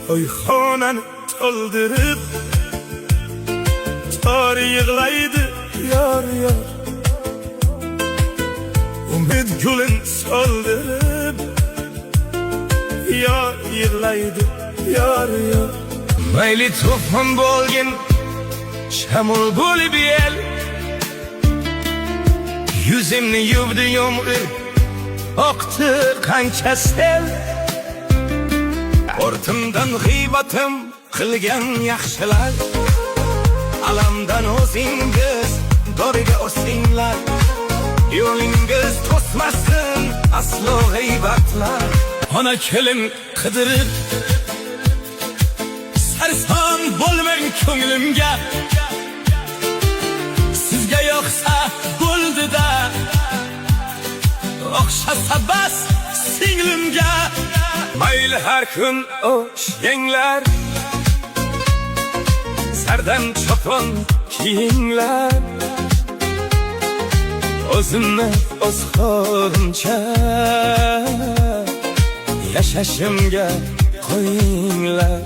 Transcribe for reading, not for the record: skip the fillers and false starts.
to'yxonani to'ldirib, tor yig'laydi yor yor. Umid gulin soldirib, yor yig'laydi yor yor. Mayli to'fon bo'lgin, shamol bo'lib el, yuzimni yuvdi yomg'ir, oqdi qancha sel. Ortimdan g'iybatim qilgan yaxshilar, alamdan o'zingiz doriga o'singlar. Yo'lingiz to'smasin aslo g'iybatlar. Ona kelin qidirib, sarson bo'lmang ko'nglimga. Sizga yoqsa bo'ldi-da, o'xshasa bas singlimga. Mayli har kun o'sh yenglar, sardan chopon kiyinglar. O'zimni o'z holimcha yashashimga qo'yinglar.